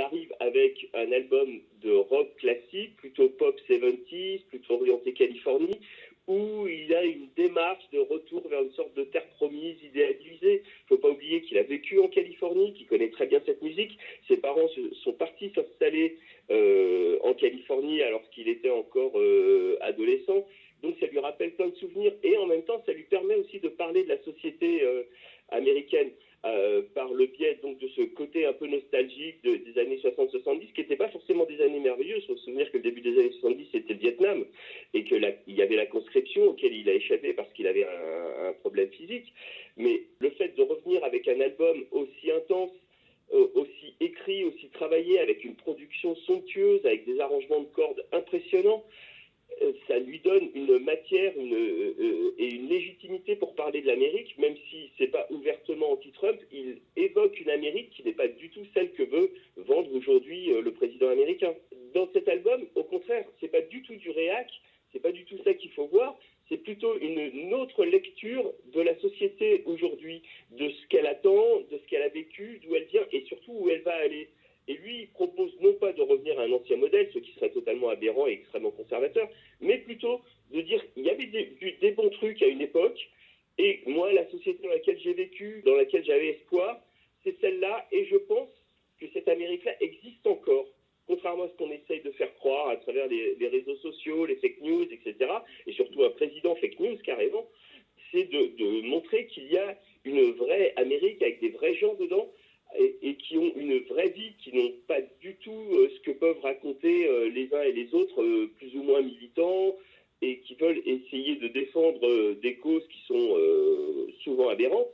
arrive avec un album de rock classique, plutôt pop 70s, plutôt orienté Californie, où il a une démarche de retour vers une sorte de terre promise, idéalisée. Il ne faut pas oublier qu'il a vécu en Californie, qu'il connaît très bien cette musique. Ses parents sont partis s'installer en Californie alors qu'il était encore adolescent. Donc ça lui rappelle plein de souvenirs et en même temps ça lui permet aussi de parler de la société américaine par le biais donc de ce côté un peu nostalgique des années 60-70 qui n'étaient pas forcément des années merveilleuses. Il faut se souvenir que le début des années 70 c'était le Vietnam et qu'il y avait la conscription auquel il a échappé parce qu'il avait un problème physique. Mais le fait de revenir avec un album aussi intense, aussi écrit, aussi travaillé, avec une production somptueuse, avec des arrangements de cordes impressionnants, ça lui donne une matière et une légitimité pour parler de l'Amérique, même si c'est pas ouvertement anti-Trump, il évoque une Amérique qui n'est pas du tout celle que veut vendre aujourd'hui le président américain. Dans cet album, au contraire, c'est pas du tout du réac, c'est pas du tout ça qu'il faut voir, c'est plutôt une autre lecture de la société aujourd'hui, de ce qu'elle attend, de ce qu'elle a vécu, d'où elle vient et surtout où elle va aller. Et lui, il propose non pas de revenir à un ancien modèle, ce qui serait totalement aberrant et extrêmement conservateur, mais plutôt de dire il y avait des bons trucs à une époque, et moi, la société dans laquelle j'ai vécu, dans laquelle j'avais espoir, c'est celle-là, et je pense que cette Amérique-là existe encore, contrairement à ce qu'on essaye de faire croire à travers les réseaux sociaux, les fake news, etc., et surtout un président fake news, carrément, c'est de montrer qu'il y a une vraie Amérique avec des vrais gens dedans, et qui ont une vraie vie, qui n'ont pas du tout ce que peuvent raconter les uns et les autres, plus ou moins militants, et qui veulent essayer de défendre des causes qui sont souvent aberrantes.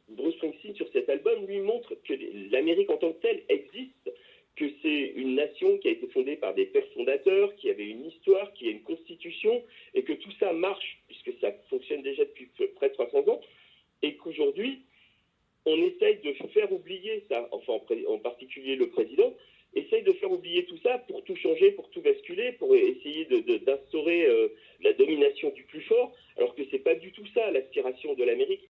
Bruce Springsteen, sur cet album, lui montre que l'Amérique en tant que telle existe, que c'est une nation qui a été fondée par des pères fondateurs, qui avait une histoire, qui a une constitution, et que tout ça marche, puisque ça fonctionne déjà depuis près de 300 ans, et qu'aujourd'hui, on essaye de faire oublier ça, enfin en particulier le président, essaye de faire oublier tout ça pour tout changer, pour tout basculer, pour essayer d'instaurer la domination du plus fort,